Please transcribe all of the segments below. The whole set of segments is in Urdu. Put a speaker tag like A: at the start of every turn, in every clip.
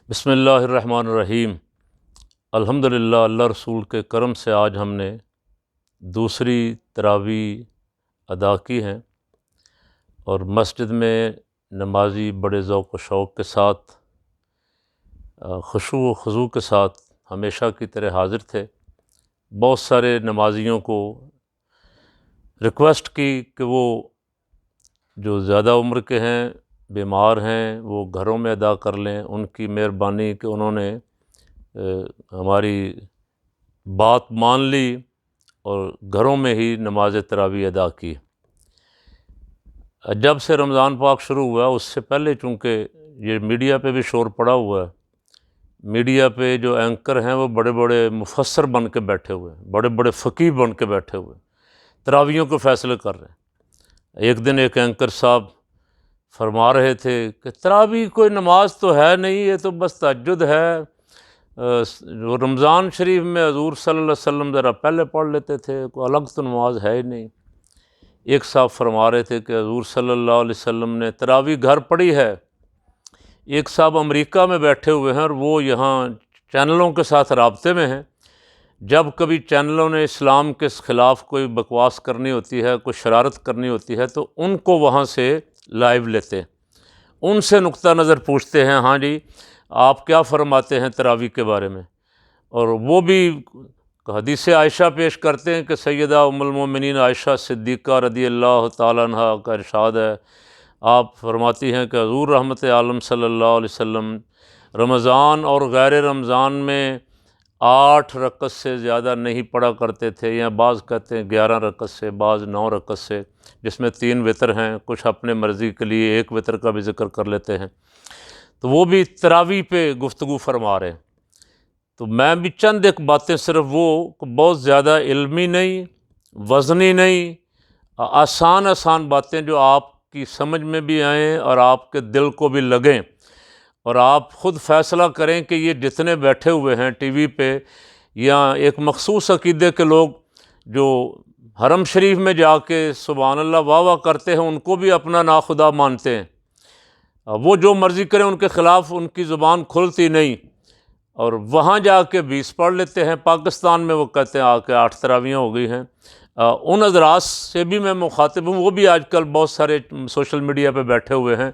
A: بسم اللہ الرحمن الرحیم۔ الحمدللہ، اللہ رسول کے کرم سے آج ہم نے دوسری تراویح ادا کی ہیں اور مسجد میں نمازی بڑے ذوق و شوق کے ساتھ خشوع و خضوع کے ساتھ ہمیشہ کی طرح حاضر تھے۔ بہت سارے نمازیوں کو ریکویسٹ کی کہ وہ جو زیادہ عمر کے ہیں، بیمار ہیں، وہ گھروں میں ادا کر لیں۔ ان کی مہربانی کہ انہوں نے ہماری بات مان لی اور گھروں میں ہی نماز تراویح ادا کی۔ جب سے رمضان پاک شروع ہوا، اس سے پہلے چونکہ یہ میڈیا پہ بھی شور پڑا ہوا ہے، میڈیا پہ جو اینکر ہیں وہ بڑے بڑے مفسر بن کے بیٹھے ہوئے ہیں، بڑے بڑے فقیہ بن کے بیٹھے ہوئے ہیں، تراویحوں کے فیصلے کر رہے ہیں۔ ایک دن ایک اینکر صاحب فرما رہے تھے کہ تراویح کوئی نماز تو ہے نہیں، یہ تو بس تہجد ہے۔ رمضان شریف میں حضور صلی اللہ علیہ وسلم ذرا پہلے پڑھ لیتے تھے، کوئی الگ تو نماز ہے ہی نہیں۔ ایک صاحب فرما رہے تھے کہ حضور صلی اللہ علیہ وسلم نے تراویح گھر پڑھی ہے۔ ایک صاحب امریکہ میں بیٹھے ہوئے ہیں اور وہ یہاں چینلوں کے ساتھ رابطے میں ہیں۔ جب کبھی چینلوں نے اسلام کے خلاف کوئی بکواس کرنی ہوتی ہے، کوئی شرارت کرنی ہوتی ہے، تو ان کو وہاں سے لائیو لیتے ہیں، ان سے نقطہ نظر پوچھتے ہیں، ہاں جی آپ کیا فرماتے ہیں تراویح کے بارے میں۔ اور وہ بھی حدیث عائشہ پیش کرتے ہیں کہ سیدہ ام المومنین عائشہ صدیقہ رضی اللہ تعالیٰ عنہ کا ارشاد ہے، آپ فرماتی ہیں کہ حضور رحمت عالم صلی اللہ علیہ وسلم رمضان اور غیر رمضان میں 8 رکعت سے زیادہ نہیں پڑھا کرتے تھے، یا بعض کہتے ہیں 11 رکعت سے، بعض 9 رکعت سے، جس میں 3 وتر ہیں، کچھ اپنے مرضی کے لیے 1 وتر کا بھی ذکر کر لیتے ہیں۔ تو وہ بھی تراویح پہ گفتگو فرما رہے ہیں۔ تو میں بھی چند ایک باتیں، صرف وہ بہت زیادہ علمی نہیں، وزنی نہیں، آسان باتیں جو آپ کی سمجھ میں بھی آئیں اور آپ کے دل کو بھی لگیں، اور آپ خود فیصلہ کریں کہ یہ جتنے بیٹھے ہوئے ہیں ٹی وی پہ، یا ایک مخصوص عقیدے کے لوگ جو حرم شریف میں جا کے سبحان اللہ واہ واہ کرتے ہیں، ان کو بھی اپنا ناخدا مانتے ہیں، وہ جو مرضی کریں ان کے خلاف ان کی زبان کھلتی نہیں، اور وہاں جا کے 20 پڑھ لیتے ہیں۔ پاکستان میں وہ کہتے ہیں آ کے 8 تراویحیں ہو گئی ہیں۔ ان حضرات سے بھی میں مخاطب ہوں، وہ بھی آج کل بہت سارے سوشل میڈیا پہ بیٹھے ہوئے ہیں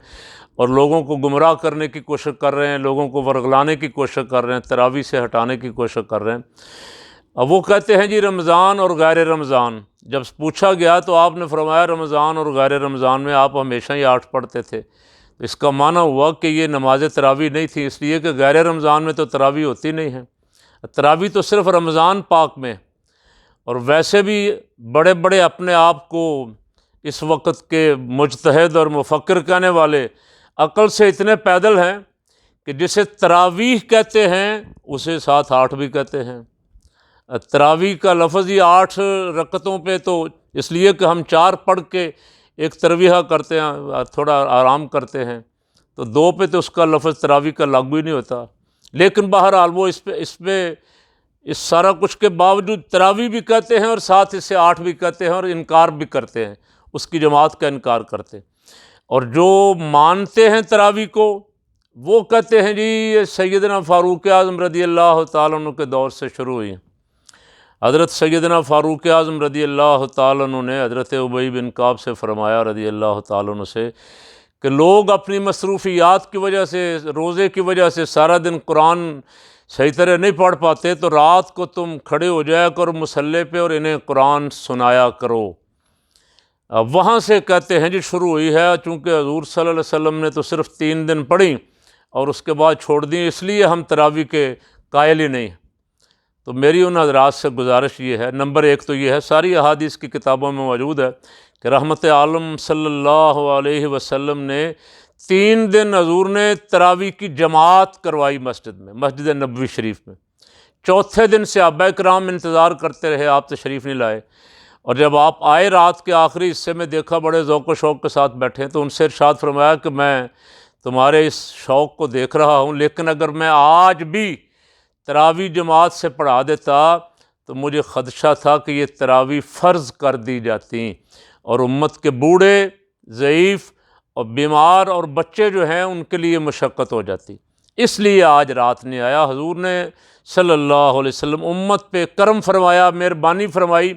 A: اور لوگوں کو گمراہ کرنے کی کوشش کر رہے ہیں، لوگوں کو ورغلانے کی کوشش کر رہے ہیں، تراویح سے ہٹانے کی کوشش کر رہے ہیں۔ وہ کہتے ہیں جی رمضان اور غیر رمضان۔ جب پوچھا گیا تو آپ نے فرمایا رمضان اور غیر رمضان میں آپ ہمیشہ ہی 8 پڑھتے تھے۔ اس کا معنی ہوا کہ یہ نماز تراویح نہیں تھی، اس لیے کہ غیر رمضان میں تو تراویح ہوتی نہیں ہے، تراویح تو صرف رمضان پاک میں۔ اور ویسے بھی بڑے بڑے اپنے آپ کو اس وقت کے مجتہد اور مفکر کہنے والے عقل سے اتنے پیدل ہیں کہ جسے تراویح کہتے ہیں اسے ساتھ 8 بھی کہتے ہیں۔ تراویح کا لفظ ہی 8 رکعتوں پہ، تو اس لیے کہ ہم 4 پڑھ کے ایک ترویہ کرتے ہیں، تھوڑا آرام کرتے ہیں، تو 2 پہ تو اس کا لفظ تراویح کا لاگو ہی نہیں ہوتا۔ لیکن بہرحال وہ اس سارا کچھ کے باوجود تراویح بھی کہتے ہیں اور ساتھ اس سے 8 بھی کہتے ہیں، اور انکار بھی کرتے ہیں، اس کی جماعت کا انکار کرتے ہیں۔ اور جو مانتے ہیں تراویح کو، وہ کہتے ہیں جی یہ سیدنا فاروق اعظم رضی اللہ تعالیٰ عنہ کے دور سے شروع ہوئی ہیں۔ حضرت سیدنا فاروق اعظم رضی اللہ تعالیٰ عنہ نے حضرت ابی بن کعب سے فرمایا رضی اللہ تعالیٰ عنہ سے کہ لوگ اپنی مصروفیات کی وجہ سے، روزے کی وجہ سے سارا دن قرآن صحیح طرح نہیں پڑھ پاتے، تو رات کو تم کھڑے ہو جایا کرو مصلی پہ اور انہیں قرآن سنایا کرو۔ وہاں سے کہتے ہیں جی شروع ہوئی ہے، چونکہ حضور صلی اللہ علیہ وسلم نے تو صرف 3 دن پڑھی اور اس کے بعد چھوڑ دیں، اس لیے ہم تراویح کے قائل ہی نہیں ہیں۔ تو میری ان حضرات سے گزارش یہ ہے، نمبر 1 تو یہ ہے، ساری احادیث کی کتابوں میں موجود ہے کہ رحمت عالم صلی اللہ علیہ وسلم نے 3 دن حضور نے تراویح کی جماعت کروائی مسجد میں، مسجد نبوی شریف میں۔ چوتھے دن صحابہ کرام انتظار کرتے رہے، آپ تشریف نہیں لائے، اور جب آپ آئے رات کے آخری حصے میں دیکھا بڑے ذوق و شوق کے ساتھ بیٹھے، تو ان سے ارشاد فرمایا کہ میں تمہارے اس شوق کو دیکھ رہا ہوں، لیکن اگر میں آج بھی تراویح جماعت سے پڑھا دیتا تو مجھے خدشہ تھا کہ یہ تراویح فرض کر دی جاتی اور امت کے بوڑھے، ضعیف اور بیمار اور بچے جو ہیں ان کے لیے مشقت ہو جاتی، اس لیے آج رات نہیں آیا۔ حضور نے صلی اللہ علیہ وسلم امت پہ کرم فرمایا، مہربانی فرمائی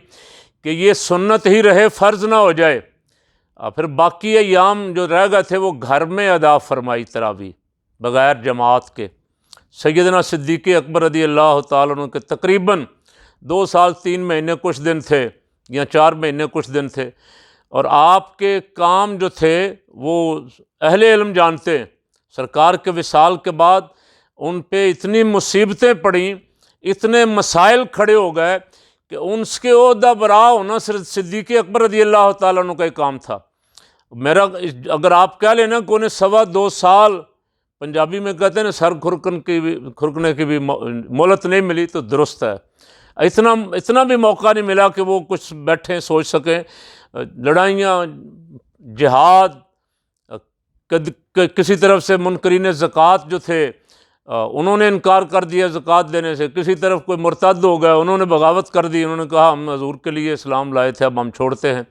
A: کہ یہ سنت ہی رہے، فرض نہ ہو جائے۔ پھر باقی ایام جو رہ گئے تھے وہ گھر میں ادا فرمائی تراویح بغیر جماعت کے۔ سیدنا صدیق اکبر رضی اللہ تعالیٰ عنہ کے تقریباً 2 سال 3 مہینے کچھ دن تھے یا 4 مہینے کچھ دن تھے، اور آپ کے کام جو تھے وہ اہل علم جانتے ہیں۔ سرکار کے وصال کے بعد ان پہ اتنی مصیبتیں پڑیں، اتنے مسائل کھڑے ہو گئے کہ ان کے عہدہ برا ہونا صرف صدیق اکبر رضی اللہ تعالیٰ عنہ کا ہی کام تھا۔ میرا اگر آپ کہہ لینا کہ انہیں 2.25 سال، پنجابی میں کہتے ہیں نا سر کھرکنے کی بھی مہلت نہیں ملی، تو درست ہے۔ اتنا بھی موقع نہیں ملا کہ وہ کچھ بیٹھیں سوچ سکیں۔ لڑائیاں، جہاد، کسی طرف سے منکرین زکوٰۃ جو تھے انہوں نے انکار کر دیا زکوٰۃ دینے سے، کسی طرف کوئی مرتد ہو گئے انہوں نے بغاوت کر دی، انہوں نے کہا ہم حضور کے لیے اسلام لائے تھے اب ہم چھوڑتے ہیں،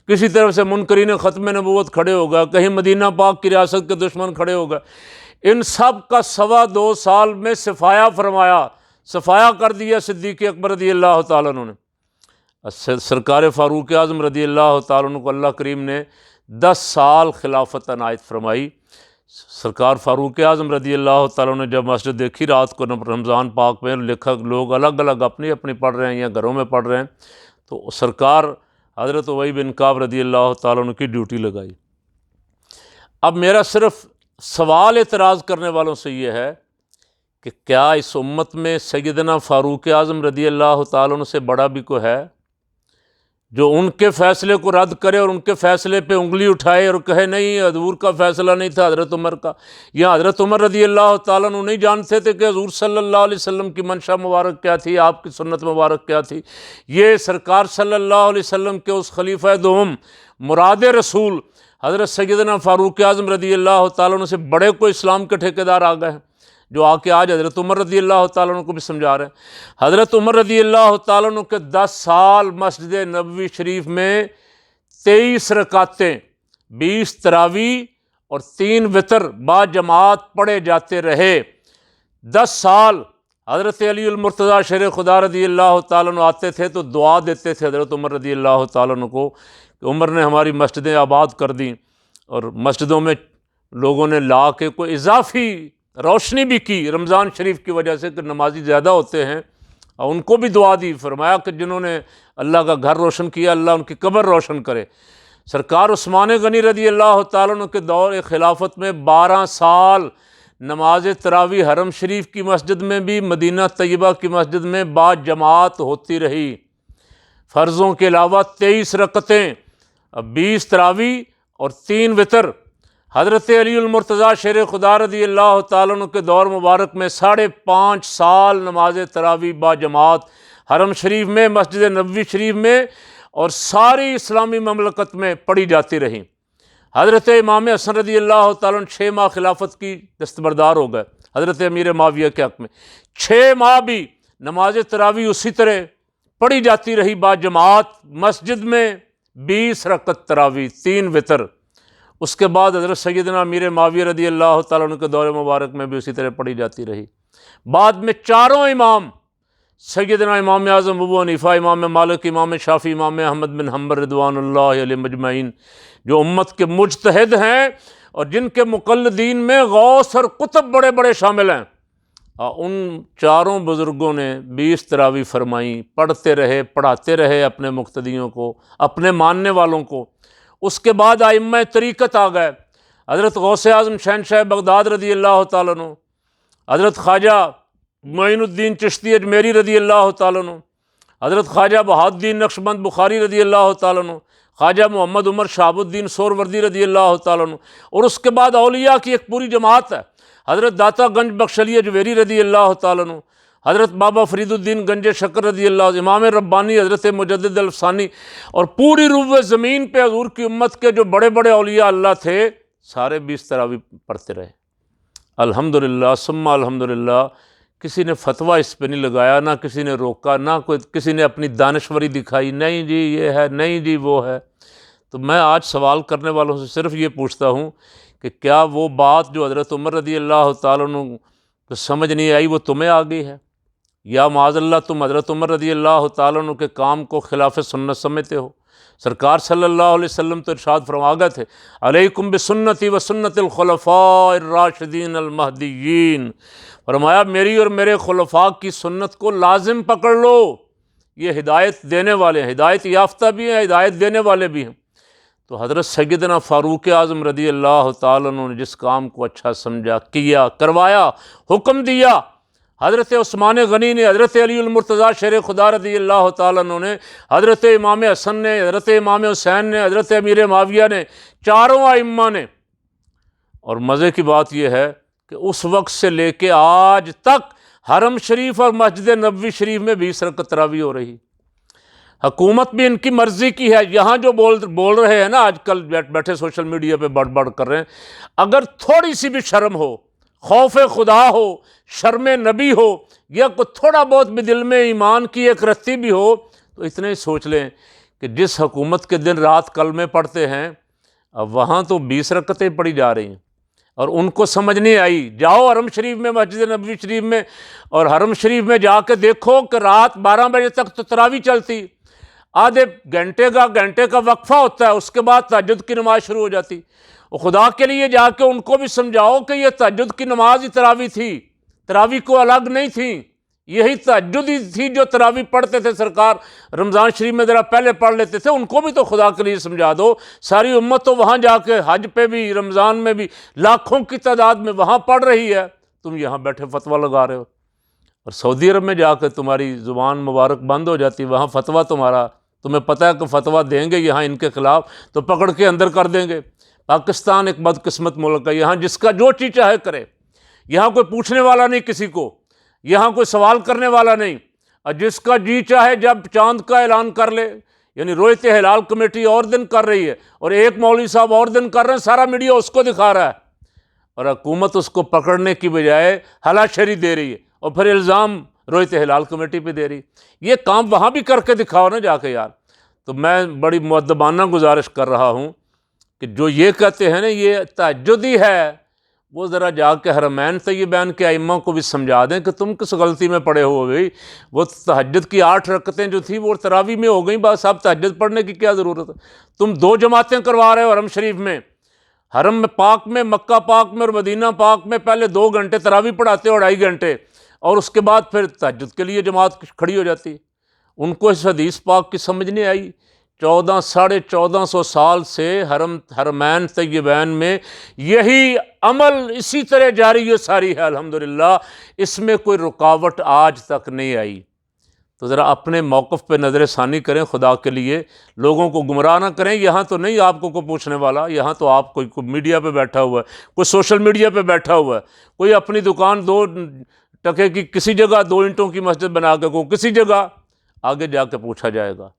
A: کسی طرف سے منکرین ختم نبوت کھڑے ہو گئے، کہیں مدینہ پاک کی ریاست کے دشمن کھڑے ہو گئے۔ ان سب کا 2.25 سال میں صفایا فرمایا، صفایا کر دیا صدیق اکبر رضی اللہ تعالیٰ عنہ نے۔ سرکار فاروق اعظم رضی اللہ تعالیٰ عنہ کو اللہ کریم نے 10 سال خلافت عنایت فرمائی۔ سرکار فاروق اعظم رضی اللہ تعالیٰ نے جب مسجد دیکھی رات کو رمضان پاک میں، لکھا لوگ الگ الگ اپنی اپنی پڑھ رہے ہیں یا گھروں میں پڑھ رہے ہیں، تو سرکار حضرت ابی بن کعب رضی اللہ تعالیٰ عنہ کی ڈیوٹی لگائی۔ اب میرا صرف سوال اعتراض کرنے والوں سے یہ ہے کہ کیا اس امت میں سیدنا فاروق اعظم رضی اللہ تعالیٰ عنہ سے بڑا بھی کوئی ہے جو ان کے فیصلے کو رد کرے اور ان کے فیصلے پہ انگلی اٹھائے اور کہے نہیں حضور کا فیصلہ نہیں تھا، حضرت عمر کا؟ یا حضرت عمر رضی اللہ تعالیٰ عنہ نہیں جانتے تھے کہ حضور صلی اللہ علیہ وسلم کی منشا مبارک کیا تھی، آپ کی سنت مبارک کیا تھی؟ یہ سرکار صلی اللہ علیہ وسلم کے اس خلیفہ دوم مراد رسول حضرت سیدنا فاروق اعظم رضی اللہ تعالیٰ عنہ سے بڑے کوئی اسلام کے ٹھیکیدار آ گئے ہیں، جو آ کے آج حضرت عمر رضی اللہ تعالیٰ عنہ کو بھی سمجھا رہے ہیں۔ حضرت عمر رضی اللہ تعالیٰ عنہ کے 10 سال مسجد نبوی شریف میں 23 رکعتیں، 20 تراویح اور 3 وتر با جماعت پڑھے جاتے رہے۔ 10 سال حضرت علی المرتضیٰ شیر خدا رضی اللہ تعالیٰ عنہ آتے تھے تو دعا دیتے تھے حضرت عمر رضی اللہ تعالیٰ عنہ کو کہ عمر نے ہماری مسجدیں آباد کر دیں، اور مسجدوں میں لوگوں نے لا کے کوئی اضافی روشنی بھی کی رمضان شریف کی وجہ سے کہ نمازی زیادہ ہوتے ہیں، اور ان کو بھی دعا دی، فرمایا کہ جنہوں نے اللہ کا گھر روشن کیا اللہ ان کی قبر روشن کرے۔ سرکار عثمان غنی رضی اللہ تعالیٰ عنہ کے دور خلافت میں 12 سال نماز تراویح حرم شریف کی مسجد میں بھی مدینہ طیبہ کی مسجد میں با جماعت ہوتی رہی۔ فرضوں کے علاوہ 23 رکعتیں، 20 تراویح اور 3 وتر۔ حضرت علی المرتضیٰ شیر خدا رضی اللہ تعالیٰ عنہ کے دور مبارک میں 5.5 سال نماز تراویح با جماعت حرم شریف میں، مسجد نبوی شریف میں اور ساری اسلامی مملکت میں پڑھی جاتی رہی۔ حضرت امام حسن رضی اللہ تعالیٰ عنہ 6 ماہ خلافت کی دستبردار ہو گئے حضرت امیر معاویہ کے حق میں، 6 ماہ بھی نماز تراویح اسی طرح پڑھی جاتی رہی با جماعت مسجد میں، 20 رکعت تراویح، 3 وتر۔ اس کے بعد حضرت سیدنا امیر معاویہ رضی اللہ تعالیٰ عنہ کے دور مبارک میں بھی اسی طرح پڑھی جاتی رہی۔ بعد میں 4 امام، سیدنا امام اعظم ابو حنیفہ، امام مالک، امام شافعی، امام احمد بن حنبل رضوان اللہ علیہ مجمعین، جو امت کے مجتہد ہیں اور جن کے مقلدین میں غوث اور قطب بڑے بڑے شامل ہیں، ان 4 بزرگوں نے 20 تراویح فرمائیں، پڑھتے رہے، پڑھاتے رہے اپنے مقتدیوں کو، اپنے ماننے والوں کو۔ اس کے بعد ائمہ طریقت آ گئے، حضرت غوث اعظم شہنشاہ بغداد رضی اللہ تعالیٰ عنہ، حضرت خواجہ معین الدین چشتی اجمیری رضی اللہ تعالیٰ عنہ، حضرت خواجہ بہاد الدین نقشبند بخاری رضی اللہ تعالیٰ عنہ، خواجہ محمد عمر شہاب الدین سہروردی رضی اللہ تعالیٰ عنہ، اور اس کے بعد اولیاء کی ایک پوری جماعت ہے، حضرت داتا گنج بخش علی اجویری رضی اللہ تعالیٰ عنہ، حضرت بابا فرید الدین گنج شکر رضی اللہ عنہ، امام ربانی حضرت مجدد الفسانی، اور پوری روح زمین پہ حضور کی امت کے جو بڑے بڑے اولیاء اللہ تھے سارے 20 تراویح پڑھتے رہے۔ الحمدللہ ثم الحمدللہ، کسی نے فتویٰ اس پہ نہیں لگایا، نہ کسی نے روکا، نہ کسی نے اپنی دانشوری دکھائی، نہیں جی یہ ہے، نہیں جی وہ ہے۔ تو میں آج سوال کرنے والوں سے صرف یہ پوچھتا ہوں کہ کیا وہ بات جو حضرت عمر رضی اللہ تعالیٰ عنہ تو سمجھ نہیں آئی وہ تمہیں آ گئی ہے، یا معاذ اللہ تم حضرت عمر رضی اللہ تعالیٰ عنہ کے کام کو خلاف سنت سمجھتے ہو؟ سرکار صلی اللہ علیہ وسلم تو ارشاد فرما گئے تھے علیکم بسنتی و سنت الخلفاء الراشدین المہدیین، فرمایا میری اور میرے خلفاء کی سنت کو لازم پکڑ لو، یہ ہدایت دینے والے ہیں، ہدایت یافتہ بھی ہیں، ہدایت دینے والے بھی ہیں۔ تو حضرت سیدنا فاروق اعظم رضی اللہ تعالیٰ عنہ نے جس کام کو اچھا سمجھا، کیا، کروایا، حکم دیا، حضرت عثمان غنی نے، حضرت علی المرتضیٰ شیر خدا رضی اللہ تعالیٰ عنہ نے، حضرت امام حسن نے، حضرت امام حسین نے، حضرت امیر معاویہ نے، چاروں ائمہ نے۔ اور مزے کی بات یہ ہے کہ اس وقت سے لے کے آج تک حرم شریف اور مسجد نبوی شریف میں 20 رکعت تراویح ہو رہی۔ حکومت بھی ان کی مرضی کی ہے، یہاں جو بول رہے ہیں نا آج کل بیٹھے سوشل میڈیا پہ بڑھ بڑھ کر رہے ہیں، اگر تھوڑی سی بھی شرم ہو، خوف خدا ہو، شرم نبی ہو، یا کوئی تھوڑا بہت بھی دل میں ایمان کی ایک رتی بھی ہو، تو اتنے ہی سوچ لیں کہ جس حکومت کے دن رات کلمے پڑھتے ہیں، اب وہاں تو 20 رکعتیں پڑھی جا رہی ہیں، اور ان کو سمجھ نہیں آئی۔ جاؤ حرم شریف میں، مسجد نبوی شریف میں، اور حرم شریف میں جا کے دیکھو کہ رات 12 بجے تک تو تراویح چلتی، آدھے گھنٹے کا وقفہ ہوتا ہے، اس کے بعد تہجد کی نماز شروع ہو جاتی۔ اور خدا کے لیے جا کے ان کو بھی سمجھاؤ کہ یہ تہجد کی نماز ہی تراویح تھی، تراویح کو الگ نہیں تھی، یہی تہجد ہی تھی جو تراویح پڑھتے تھے سرکار۔ رمضان شریف میں ذرا پہلے پڑھ لیتے تھے، ان کو بھی تو خدا کے لیے سمجھا دو۔ ساری امت تو وہاں جا کے حج پہ بھی، رمضان میں بھی لاکھوں کی تعداد میں وہاں پڑھ رہی ہے، تم یہاں بیٹھے فتویٰ لگا رہے ہو۔ اور سعودی عرب میں جا کے تمہاری زبان مبارک بند ہو جاتی، وہاں فتویٰ تمہیں پتہ ہے کہ فتویٰ دیں گے یہاں ان کے خلاف تو پکڑ کے اندر کر دیں گے۔ پاکستان ایک بدقسمت ملک ہے، یہاں جس کا جو چیز چاہے کرے، یہاں کوئی پوچھنے والا نہیں کسی کو، یہاں کوئی سوال کرنے والا نہیں، اور جس کا جی چاہے جب چاند کا اعلان کر لے، یعنی رویت ہلال کمیٹی اور دن کر رہی ہے اور ایک مولوی صاحب اور دن کر رہے ہیں، سارا میڈیا اس کو دکھا رہا ہے، اور حکومت اس کو پکڑنے کی بجائے ہلا شری دے رہی ہے، اور پھر الزام رویت ہلال کمیٹی پہ دے رہی۔ یہ کام وہاں بھی کر کے دکھاؤ نا جا کے یار۔ تو میں بڑی مؤدبانہ گزارش کر رہا ہوں کہ جو یہ کہتے ہیں نا یہ تہجد ہی ہے، وہ ذرا جا کے حرمین طیبین کے ائمہ کو بھی سمجھا دیں کہ تم کس غلطی میں پڑے ہو گئی۔ وہ تہجد کی 8 رکعتیں جو تھیں وہ تراویح میں ہو گئیں، بس اب تہجد پڑھنے کی کیا ضرورت ہے؟ تم 2 جماعتیں کروا رہے ہو حرم شریف میں، حرم پاک میں، مکہ پاک میں اور مدینہ پاک میں پہلے 2 گھنٹے تراویح پڑھاتے ہو، 2.5 گھنٹے، اور اس کے بعد پھر تہجد کے لیے جماعت کھڑی ہو جاتی۔ ان کو اس حدیث پاک کی سمجھ نہیں آئی۔ 1450 سال سے حرمین طیبین میں یہی عمل اسی طرح جاری و ساری ہے، الحمدللہ، اس میں کوئی رکاوٹ آج تک نہیں آئی۔ تو ذرا اپنے موقف پہ نظر ثانی کریں خدا کے لیے، لوگوں کو گمراہ نہ کریں۔ یہاں تو نہیں آپ کو کوئی پوچھنے والا، یہاں تو آپ کوئی میڈیا پہ بیٹھا ہوا ہے، کوئی سوشل میڈیا پہ بیٹھا ہوا ہے، کوئی اپنی دکان 2 ٹکے کی کسی جگہ 2 اینٹوں کی مسجد بنا کے کسی جگہ، آگے جا کے پوچھا جائے گا۔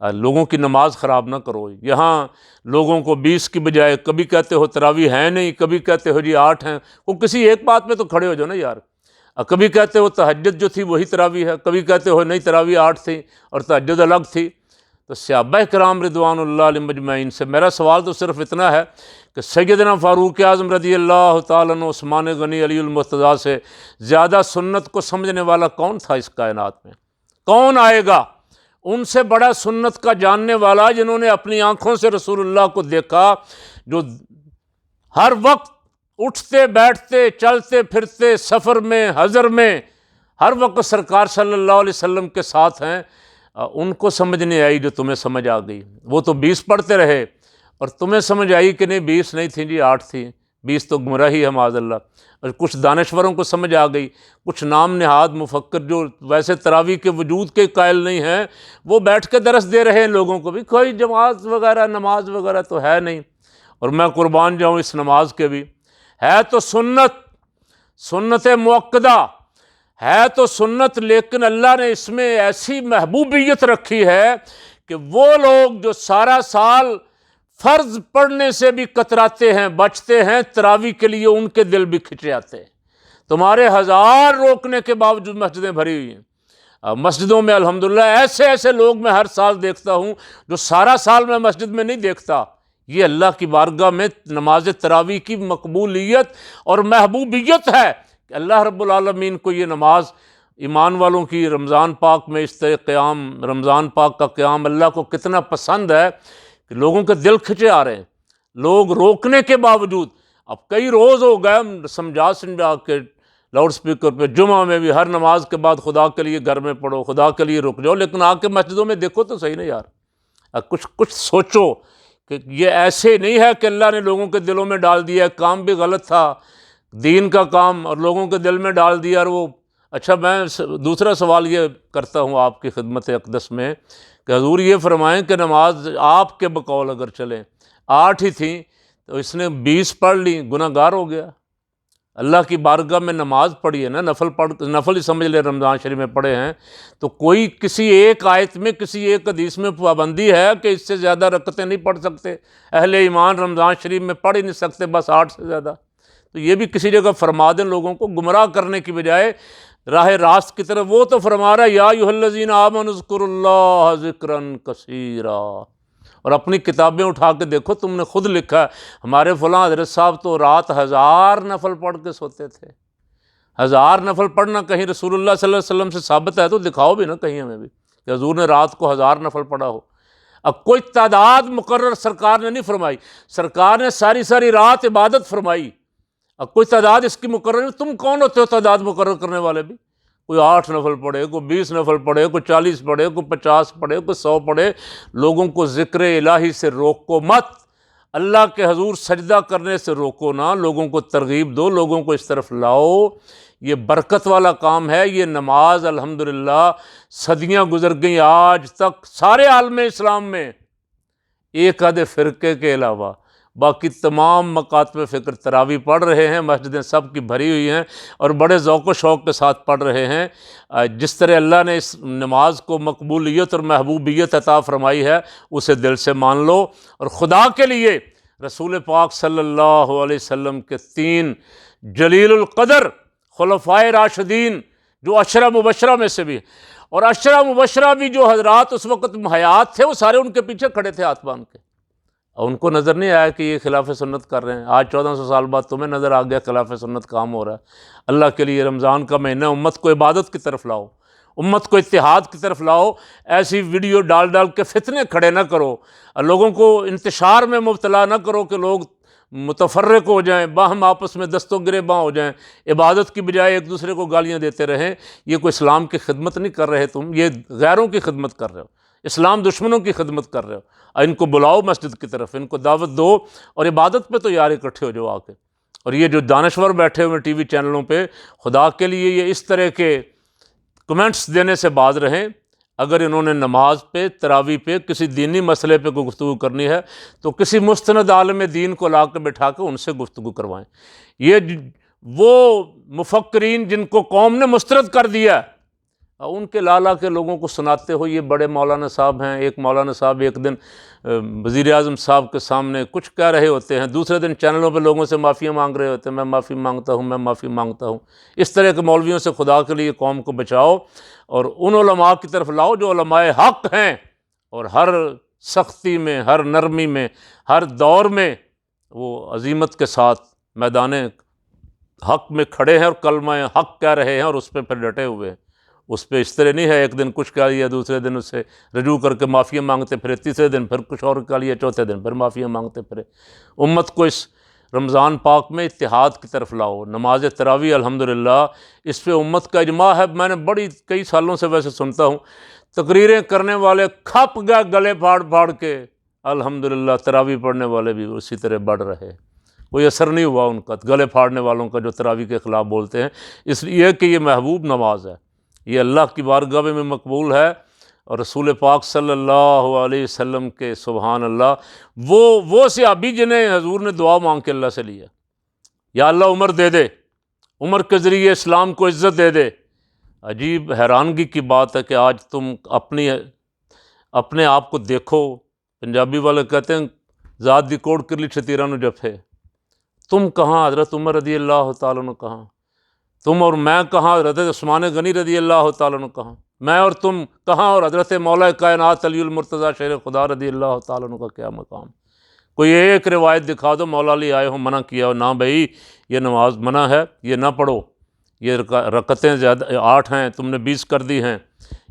A: لوگوں کی نماز خراب نہ کرو۔ یہاں لوگوں کو 20 کی بجائے کبھی کہتے ہو تراویح ہے نہیں، کبھی کہتے ہو جی 8 ہیں، وہ کسی ایک بات پہ تو کھڑے ہو جاؤ نا یار۔ کبھی کہتے ہو تہجد جو تھی وہی تراویح ہے، کبھی کہتے ہو نہیں تراویح 8 تھی اور تہجد الگ تھی۔ تو صحابہ کرام رضوان اللہ علیہم اجمعین سے میرا سوال تو صرف اتنا ہے کہ سیدنا فاروق اعظم رضی اللہ تعالیٰ عنہ، عثمان غنی، علی المرتضیٰ سے زیادہ سنت کو سمجھنے والا کون تھا اس کائنات میں؟ کون آئے گا ان سے بڑا سنت کا جاننے والا، جنہوں نے اپنی آنکھوں سے رسول اللہ کو دیکھا، جو ہر وقت اٹھتے بیٹھتے چلتے پھرتے سفر میں حضر میں ہر وقت سرکار صلی اللہ علیہ وسلم کے ساتھ ہیں، ان کو سمجھ نہیں آئی جو تمہیں سمجھ آ گئی۔ وہ تو 20 پڑھتے رہے اور تمہیں سمجھ آئی کہ نہیں 20 نہیں تھیں جی 8 تھیں، 20 تو گمراہی ہے معاذ اللہ۔ اور کچھ دانشوروں کو سمجھ آ گئی، کچھ نام نہاد مفکر جو ویسے تراویح کے وجود کے قائل نہیں ہیں، وہ بیٹھ کے درس دے رہے ہیں لوگوں کو بھی، کوئی جماعت وغیرہ نماز وغیرہ تو ہے نہیں۔ اور میں قربان جاؤں اس نماز کے بھی، ہے تو سنت مؤکدہ ہے تو سنت، لیکن اللہ نے اس میں ایسی محبوبیت رکھی ہے کہ وہ لوگ جو سارا سال فرض پڑھنے سے بھی کتراتے ہیں، بچتے ہیں، تراویح کے لیے ان کے دل بھی کھنچے آتے ہیں۔ تمہارے 1000 روکنے کے باوجود مسجدیں بھری ہوئی ہیں۔ مسجدوں میں الحمدللہ ایسے لوگ میں ہر سال دیکھتا ہوں جو سارا سال میں مسجد میں نہیں دیکھتا۔ یہ اللہ کی بارگاہ میں نماز تراویح کی مقبولیت اور محبوبیت ہے کہ اللہ رب العالمین کو یہ نماز ایمان والوں کی رمضان پاک میں اس طرح قیام، رمضان پاک کا قیام اللہ کو کتنا پسند ہے کہ لوگوں کے دل کھنچے آ رہے ہیں، لوگ روکنے کے باوجود۔ اب کئی روز ہو گئے ہم سمجھا کے لاؤڈ سپیکر پہ، جمعہ میں بھی ہر نماز کے بعد خدا کے لیے گھر میں پڑھو، خدا کے لیے رک جاؤ، لیکن آ کے مسجدوں میں دیکھو تو صحیح نہیں یار۔ کچھ سوچو کہ یہ ایسے نہیں ہے کہ اللہ نے لوگوں کے دلوں میں ڈال دیا، کام بھی غلط تھا دین کا کام اور لوگوں کے دل میں ڈال دیا۔ اور وہ اچھا، میں دوسرا سوال یہ کرتا ہوں آپ کی خدمت اقدس میں کہ حضور یہ فرمائیں کہ نماز آپ کے بقول اگر چلیں 8 ہی تھیں تو اس نے 20 پڑھ لی، گناہ گار ہو گیا۔ اللہ کی بارگاہ میں نماز پڑھی ہے نا، نفل ہی سمجھ لے رمضان شریف میں پڑھے ہیں، تو کوئی کسی ایک آیت میں، کسی ایک حدیث میں پابندی ہے کہ اس سے زیادہ رکعتیں نہیں پڑھ سکتے؟ اہل ایمان رمضان شریف میں پڑھ ہی نہیں سکتے، بس 8 سے زیادہ۔ تو یہ بھی کسی جگہ فرما دیں لوگوں کو گمراہ کرنے کی بجائے راہ راست کی طرف۔ وہ تو فرما رہا ہے یا ایھا الذین آمنوا اذکروا اللہ ذکرا کثیرا، اور اپنی کتابیں اٹھا کے دیکھو، تم نے خود لکھا ہے ہمارے فلاں حضرت صاحب تو رات 1000 نفل پڑھ کے سوتے تھے۔ 1000 نفل پڑھنا کہیں رسول اللہ صلی اللہ علیہ وسلم سے ثابت ہے تو دکھاؤ بھی نا کہیں ہمیں بھی کہ حضور نے رات کو 1000 نفل پڑھا ہو۔ اب کوئی تعداد مقرر سرکار نے نہیں فرمائی، سرکار نے ساری رات عبادت فرمائی، اب کوئی تعداد اس کی مقرر نہیں۔ تم کون ہوتے ہو تعداد مقرر کرنے والے بھی؟ کوئی 8 نفل پڑھے، کوئی 20 نفل پڑھے، کوئی 40 پڑھے، کوئی 50 پڑھے، کوئی 100 پڑھے۔ لوگوں کو ذکر الہی سے روکو مت، اللہ کے حضور سجدہ کرنے سے روکو نہ، لوگوں کو ترغیب دو، لوگوں کو اس طرف لاؤ۔ یہ برکت والا کام ہے۔ یہ نماز الحمدللہ صدیاں گزر گئیں، آج تک سارے عالم اسلام میں ایک آدھے فرقے کے علاوہ باقی تمام مکاتب فکر تراویح پڑھ رہے ہیں، مسجدیں سب کی بھری ہوئی ہیں اور بڑے ذوق و شوق کے ساتھ پڑھ رہے ہیں۔ جس طرح اللہ نے اس نماز کو مقبولیت اور محبوبیت عطا فرمائی ہے اسے دل سے مان لو، اور خدا کے لیے رسول پاک صلی اللہ علیہ وسلم کے 3 جلیل القدر خلفائے راشدین جو 10 مبشرہ میں سے بھی، اور 10 مبشرہ بھی جو حضرات اس وقت حیات تھے، وہ سارے ان کے پیچھے کھڑے تھے ہاتھ باندھ کے، اور ان کو نظر نہیں آیا کہ یہ خلاف سنت کر رہے ہیں۔ آج 1400 سال بعد تمہیں نظر آ گیا خلاف سنت کام ہو رہا ہے۔ اللہ کے لیے رمضان کا مہینہ، امت کو عبادت کی طرف لاؤ، امت کو اتحاد کی طرف لاؤ۔ ایسی ویڈیو ڈال کے فتنے کھڑے نہ کرو، لوگوں کو انتشار میں مبتلا نہ کرو کہ لوگ متفرق ہو جائیں، باہم آپس میں دست و گریباں ہو جائیں، عبادت کی بجائے ایک دوسرے کو گالیاں دیتے رہیں۔ یہ کوئی اسلام کی خدمت نہیں کر رہے تم، یہ غیروں کی خدمت کر رہے ہو، اسلام دشمنوں کی خدمت کر رہے ہو۔ ان کو بلاؤ مسجد کی طرف، ان کو دعوت دو، اور عبادت پہ تو یار اکٹھے ہو جاؤ آ کے۔ اور یہ جو دانشور بیٹھے ہوئے ٹی وی چینلوں پہ، خدا کے لیے یہ اس طرح کے کمنٹس دینے سے باز رہیں۔ اگر انہوں نے نماز پہ، تراویح پہ، کسی دینی مسئلے پہ کوئی گفتگو کرنی ہے تو کسی مستند عالم دین کو لا کے بٹھا کے ان سے گفتگو کروائیں۔ یہ وہ مفکرین جن کو قوم نے مسترد کر دیا، ان کے لالا کے لوگوں کو سناتے ہو، یہ بڑے مولانا صاحب ہیں۔ ایک مولانا صاحب ایک دن وزیر اعظم صاحب کے سامنے کچھ کہہ رہے ہوتے ہیں، دوسرے دن چینلوں پہ لوگوں سے معافیاں مانگ رہے ہوتے ہیں، میں معافی مانگتا ہوں، میں معافی مانگتا ہوں۔ اس طرح کے مولویوں سے خدا کے لیے قوم کو بچاؤ، اور ان علماء کی طرف لاؤ جو علماء حق ہیں، اور ہر سختی میں، ہر نرمی میں، ہر دور میں وہ عزیمت کے ساتھ میدان حق میں کھڑے ہیں اور کلمہ حق کہہ رہے ہیں، اور اس پہ پھر ڈٹے ہوئے ہیں۔ اس پہ اس طرح نہیں ہے ایک دن کچھ کہہ لیا، دوسرے دن اس سے رجوع کر کے معافیاں مانگتے پھرے، تیسرے دن پھر کچھ اور کہہ لیا، چوتھے دن پھر معافیاں مانگتے پھرے۔ امت کو اس رمضان پاک میں اتحاد کی طرف لاؤ۔ نماز تراویح الحمدللہ اس پہ امت کا اجماع ہے۔ میں نے کئی سالوں سے ویسے سنتا ہوں، تقریریں کرنے والے کھپ گئے گلے پھاڑ کے، الحمدللہ تراویح پڑھنے والے بھی اسی طرح بڑھ رہے، کوئی اثر نہیں ہوا ان کا، گلے پھاڑنے والوں کا جو تراویح کے خلاف بولتے ہیں، اس لیے کہ یہ محبوب نماز ہے، یہ اللہ کی بارگاہ میں مقبول ہے، اور رسول پاک صلی اللہ علیہ وسلم کے سبحان اللہ وہ صحابی جنہیں حضور نے دعا مانگ کے اللہ سے لیا، یا اللہ عمر دے دے، عمر کے ذریعے اسلام کو عزت دے دے۔ عجیب حیرانگی کی بات ہے کہ آج تم اپنے آپ کو دیکھو، پنجابی والے کہتے ہیں ذات دی کوڑ کرلی چھتیرا نو جفے، تم کہاں، حضرت عمر رضی اللہ تعالیٰ عنہ کہاں، تم اور میں کہاں، حضرت عثمان غنی رضی اللہ تعالیٰ عنہ کہاں، میں اور تم کہاں، اور حضرت مولا کائنات علی المرتضیٰ شیر خدا رضی اللہ تعالیٰ عنہ کا کیا مقام۔ کوئی ایک روایت دکھا دو مولا علی آئے ہو منع کیا ہو، نہ بھائی یہ نماز منع ہے، یہ نہ پڑھو، یہ رکعتیں زیادہ 8 ہیں، تم نے 20 کر دی ہیں،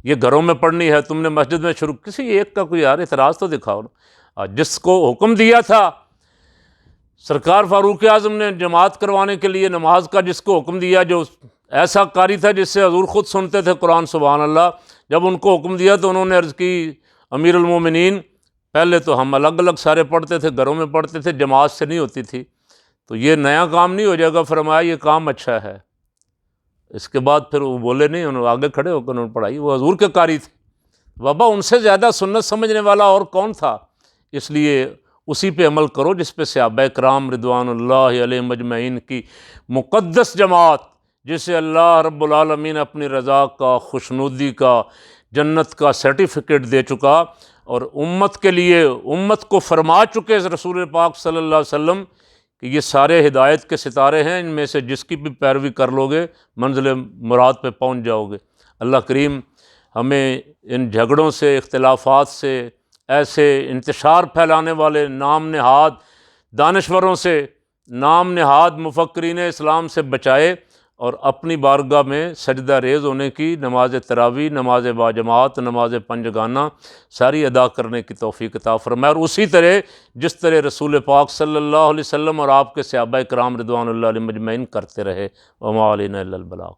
A: یہ گھروں میں پڑھنی ہے، تم نے مسجد میں شروع، کسی ایک کا کوئی یار اعتراض تو دکھاؤ نا۔ جس کو حکم دیا تھا سرکار فاروق اعظم نے جماعت کروانے کے لیے نماز کا، جس کو حکم دیا، جو ایسا قاری تھا جس سے حضور خود سنتے تھے قرآن، سبحان اللہ، جب ان کو حکم دیا تو انہوں نے عرض کی امیر المومنین پہلے تو ہم الگ الگ سارے پڑھتے تھے، گھروں میں پڑھتے تھے، جماعت سے نہیں ہوتی تھی، تو یہ نیا کام نہیں ہو جائے گا؟ فرمایا یہ کام اچھا ہے۔ اس کے بعد پھر وہ بولے نہیں، انہوں نے آگے کھڑے ہو کر انہوں نے پڑھائی، وہ حضور کے قاری تھے۔ بابا ان سے زیادہ سنت سمجھنے والا اور کون تھا؟ اس لیے اسی پہ عمل کرو جس پہ صحابہ کرام رضوان اللہ علیہم اجمعین کی مقدس جماعت، جسے اللہ رب العالمین اپنی رضا کا، خوشنودی کا، جنت کا سرٹیفکیٹ دے چکا، اور امت کے لیے، امت کو فرما چکے رسول پاک صلی اللہ علیہ وسلم کہ یہ سارے ہدایت کے ستارے ہیں، ان میں سے جس کی بھی پیروی کر لو گے منزل مراد پہ پہنچ جاؤ گے۔ اللہ کریم ہمیں ان جھگڑوں سے، اختلافات سے، ایسے انتشار پھیلانے والے نام نہاد دانشوروں سے، نام نہاد مفکرین اسلام سے بچائے، اور اپنی بارگاہ میں سجدہ ریز ہونے کی، نماز تراویح، نماز باجماعت، نماز پنجگانہ ساری ادا کرنے کی توفیق عطا فرمائے، اور اسی طرح جس طرح رسول پاک صلی اللہ علیہ وسلم اور آپ کے صحابہ کرام رضوان اللہ علیہم اجمعین کرتے رہے۔ وما علینا الا البلاغ۔